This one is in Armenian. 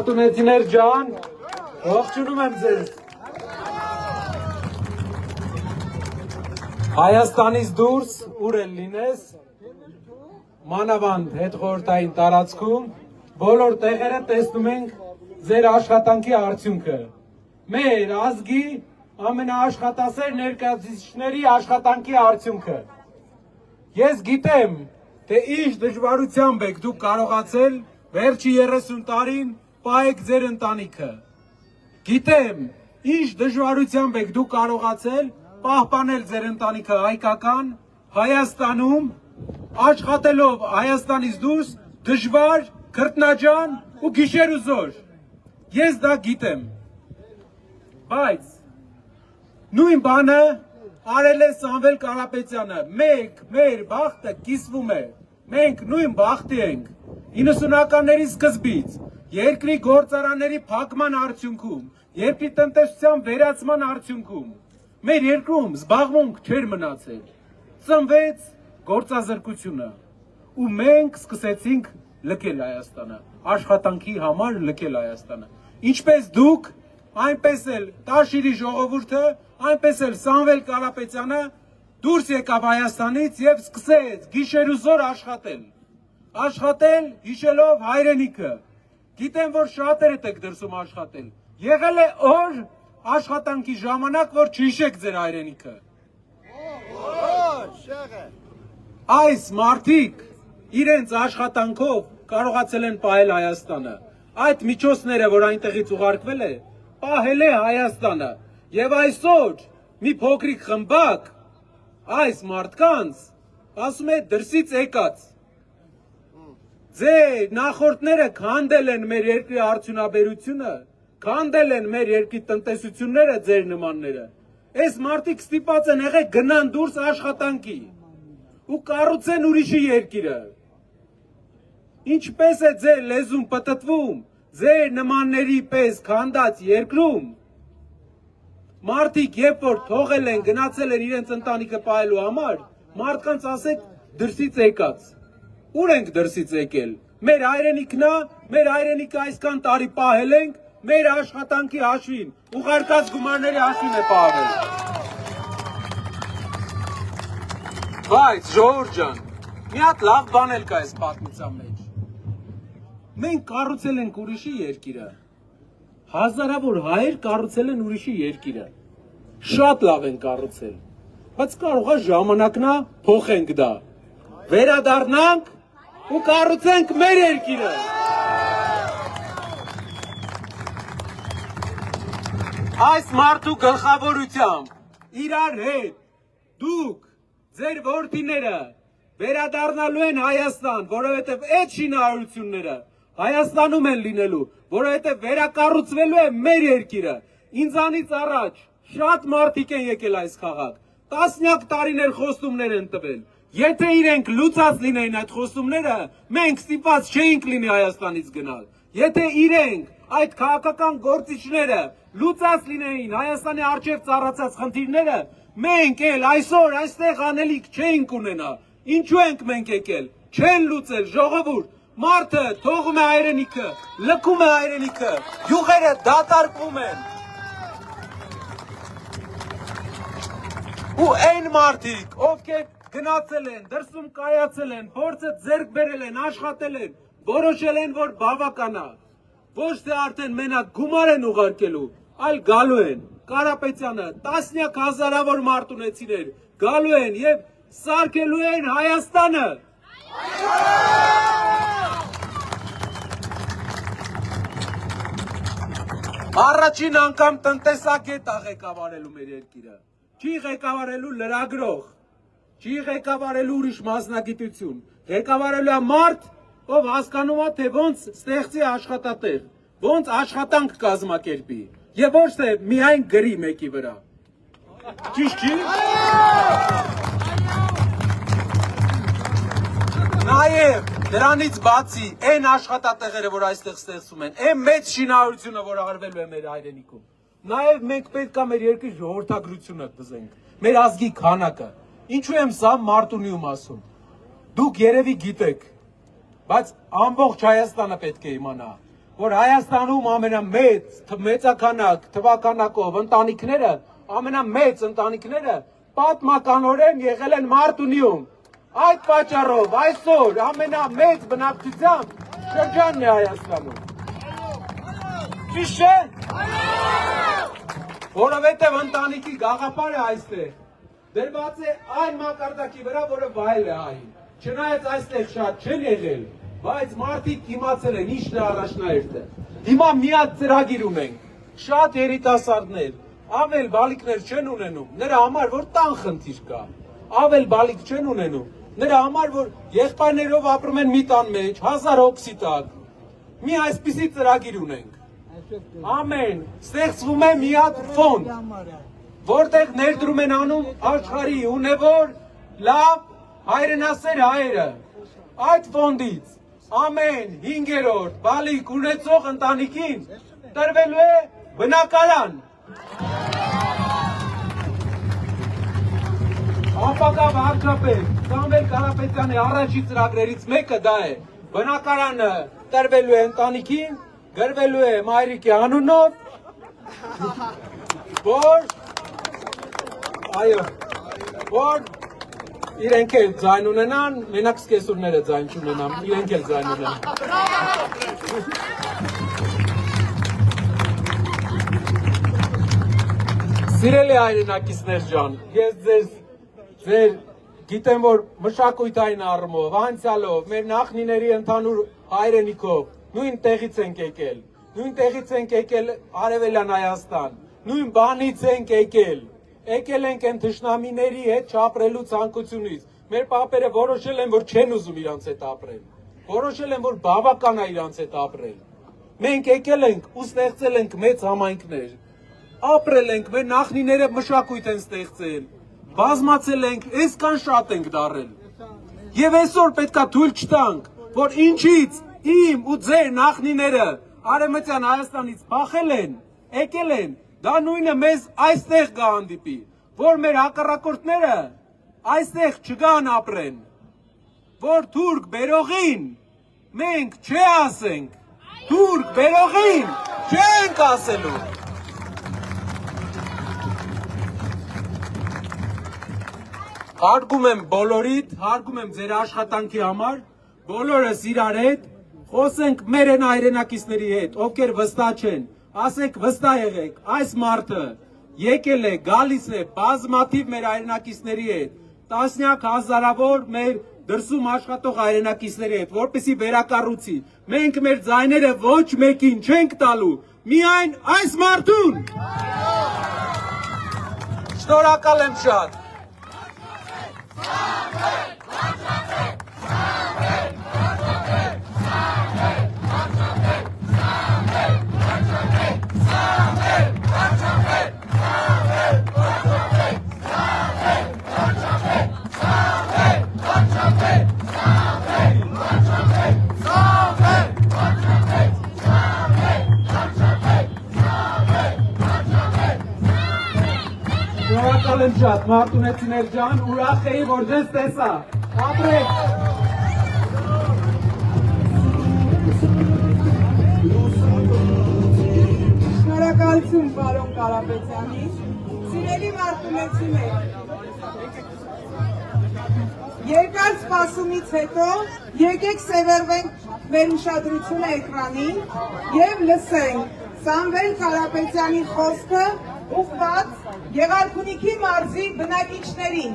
Մարտունեցիներ ջան, ողջունում եմ ձեզ։ Հայաստանից դուրս ուր էլ լինես, մանավանդ հետխորհրդային տարածքում, բոլոր տեղերը տեսնում ենք ձեր աշխատանքի արդյունքը։ Մեր ազգի ամենաաշխատասեր ներկայացուցիչների աշխատանքի արդյունքը։ Ես գիտեմ, թե ինչ դժվարությամբ եք դուք կարողացել վերջի 30 տարին պահեք ձեր ընտանիքը։ Գիտեմ, ինչ դժվարությամբ եք դուք կարողացել պահպանել ձեր ընտանիքը հայկական Հայաստանում, աշխատելով Հայաստանից դուրս դժվար, քրտնաջան ու գիշեր ու զոր։ Ես դա գիտեմ։ Բայց նույն բանը արել է Սամվել Կարապետյանը, մեր բախտը կիսվում է, մենք նույն բախտի ենք, 90-ականների սկզբից, երկրի գործարանների փակման արդյունքում, երկրի տնտեսության վերացման արդյունքում, մեր երկրում զբաղմունք չէր մնացել, ծնվեց գործազրկությունը, ու մենք սկսեցինք լքել Հայաստանը, աշխատանքի համար լքել Հայաստանը, ինչպես դուք, այնպես էլ Տաշիրի ժողովուրդը, այնպես էլ Սամվել Կարապետյանը դուրս եկավ Հայաստանից և սկսեց գիշեր ու զոր աշխատել հիշելով հայրենիքը։ Գիտեմ, որ շատերդ եք դրսում աշխատել։ Եղել է օր աշխատանքի ժամանակ, որ չհիշեք ձեր հայրենիքը։ Այս մարդիկ իրենց աշխատանքով կարողացել են պահել Հայաստանը։ Այդ միջոցները, որ այնտեղից ուղարկվել է, պահել է Հայաստանը։ Եվ այսօր մի փոքրիկ խմբակ այս մարդկանց ասում է դրսից եկած։ Ձեր նախորդները քանդել են մեր երկրի արդյունաբերությունը, քանդել են մեր երկրի տնտեսությունները ձեր նմանները։ Այս մարդիկ ստիպված են եղել գնան դուրս աշխատանքի ու կառուցեն ուրիշի երկիրը։ Ինչպես է ձեր լեզուն պտտվում, ձեր նմանների պես քանդած երկրում, մարդիկ երբ որ թողել են, գնացել են իրենց ընտանիքը պահելու համար, մարդկանց ասեք դրսից եկած։ Ուր ենք դրսից եկել։ Մեր հայրենիքն է, մեր հայրենիքը այսքան տարի պահել ենք, մեր աշխատանքի հաշվին, ուղարկած գումարների հաշվին է պահվել։ Բայց ժողովուրդ ջան, մի հատ լավ բան էլ կա այս պատմության մեջ։ Մենք կառուցել ենք ուրիշի երկիրը։ Հազարավոր հայեր կառուցել են ուրիշի երկիրը։ Շատ լավ են կառուցել։ Բայց կարող է ժամանակն է փոխենք դա։ Վերադառնանք ու կառուցենք մեր երկիրը։ Այս մարդու գլխավորությամբ իրար հետ դուք ձեր որդիները վերադառնալու են Հայաստան, որովհետև այդ շինարարությունները Հայաստանում են լինելու, որովհետև վերակառուցվելու է մեր երկիրը։ Ինձանից առաջ շատ մարդիկ են եկել այս քաղաք, տասնյակ տարիներ խոստումներ են տվել։ Եթե իրենք լուծած լինեին այդ խոստումները, մենք ստիպված չէինք լինի Հայաստանից գնալ։ Եթե իրենք այդ քաղաքական գործիչները լուծած լինեին Հայաստանի առջև ծառացած խնդիրները, մենք էլ այսօր այստեղ անելիք չէինք ունենա։ Ինչու ենք մենք եկել։ Չեն լուծել ժողովուրդ։ Մարդը թողում է հայրենիքը, լքում է հայրենիքը, յուղերը դատարկվում են։ Ու այն մարդիկ, ովքեր գնացել են, դրսում կայացել են, փորձը ձեռք բերել են, աշխատել են, որոշել են, որ բավական է։ Ոչ թե արդեն մենակ գումար են ուղարկելու, այլ գալու են։ Կարապետյանը, տասնյակ հազարավոր մարտունեցիներ գալու են և սարքելու են Հայաստանը։ Առաջին անգամ տնտեսագետ է ղեկավարելու մեր երկիրը, չի ղեկավարելու լրագրող, չի ղեկավարելու ուրիշ մասնագիտություն, ղեկավարելու է մարդ, ով հասկանում է, թե ոնց ստեղծի աշխատատեղ, ոնց աշխատանք կազմակերպի, և ոչ թե միայն գրի մեկի վրա։ Ճիշտ չի։ Նաև դրանից բացի այն աշխատատեղերը, որ այստեղ ստեղծում են, այն մեծ շինարարությունը, որ արվելու է մեր հայրենիքում, նաև մենք պետք է մեր երկրի ժողովրդագրությունը դզենք, մեր ազգի քանակը։ Ինչու եմ սա Մարտունիում ասում։ Դուք երևի գիտեք, բայց ամբողջ Հայաստանը պետք է իմանա։ որ Հայաստանում ամենամեծականակ թվականակով ընտանիքները, ամենամեծ ընտանիքները պատմականորեն եղել են Մարտունիում։ Այդ պատճառով այսօր ամենամեծ բնակչությամբ շրջանն է Հայաստանում։ Ճիշտ չէ՞։ Որովհետև ընտանիքի գաղափարը այստեղ դրված է այն մակարդակի վրա, որը վայել է հային։ Չնայած այստեղ շատ չեն եղել, բայց մարդիկ իմացել են ինչն է առաջնահերթը։ Հիմա մի հատ ծրագիր ունենք, շատ երիտասարդներ, ավել բալիկներ չեն ունենում, նրա համար որ տան խնդիր կա, ավել բալիկ չեն ունենում, նրա համար որ եղբայրներով ապրում են մի տան մեջ, 1000 հոգսի տակ, մի այսպիսի ծրագիր ունենք։ Ամեն, ստեղծվում է մի հատ ֆոնդ, որտեղ ներդրում են անում աշխարհի ունևոր լավ հայրենասեր հայերը։ Այդ ֆոնդից ամեն 5-րդ բալիկ ունեցող ընտանիքին տրվելու է բնակարան։ Ապակա վարչապետ Սամվել Կարապետյանի առաջի ծրագրերից մեկը դա է։ Բնակարանը տրվելու է ընտանիքին, գրվելու է մայրիկի անունով, որ իրենք էլ ձայն ունենան, մենակ սկեսուրները ձայն չունենան, իրենք էլ ձայն ունենան։ Սիրելի հայրենակիցներ ջան, ես ձեր գիտեմ, որ մշակույթային առումով, անցյալով, մեր նախնիների ընդհանուր հայրենիքով նույն տեղից ենք եկել, Արևելյան Հայաստան, նույն բանից ենք եկել ենք են թշնամիների հետ չապրելու ցանկությունից։ Մեր պապերը որոշել են, որ չեն ուզում իրանց հետ ապրել, որոշել են, որ բավական է իրանց հետ ապրել։ Մենք եկել ենք ու ստեղծել ենք մեծ համայնքներ, ապրել ենք, մեր նախնիները մշակույթ են ստեղծել, բազմացել ենք, այսքան շատ ենք դառել։ Եվ այսօր պետքա թույլ չտանք, որ ինչից իմ ու ձեր նախնիները Արևմտյան Հայաստանից փախել են, եկել են, դա նույնը մեզ այստեղ կհանդիպի, որ մեր հակառակորդները այստեղ չգան ապրեն, որ թուրք բերողին մենք չէ ասենք, թուրք բերողին չենք ասելու։ Հարգում եմ բոլորիդ, հարգում եմ ձեր աշխատանքի համար, բոլորս իրար հետ, խոսենք մեր են հայրենակիցների հետ, ովքեր վստահ չեն, ասենք վստահ եղեք, այս մարդը եկել է, գալիս է բազմաթիվ մեր հայրենակիցների հետ, տասնյակ հազարավոր մեր դրսում աշխատող հայրենակիցների հետ, որպեսզի վերակառուցի, մենք մեր ձայները ոչ մեկին չենք տալու, միայն այս մարդուն։ Շնորհակալ եմ շատ։ Շնորհակալ եմ շատ, մարտունեցիներ ջան, ուրախ էի, որ ձեզ տեսա, ապրեք։ Շնորհակալություն պարոն Կարապետյանին, սիրելի մարտունեցիներ, երկար սպասումից հետո եկեք սևեռվենք մեր ուշադրությունը էկրանին և լսենք Սամվել Կարապետյանի խոսքը ուղղված Գեղարքունիքի մարզի բնակիչներին։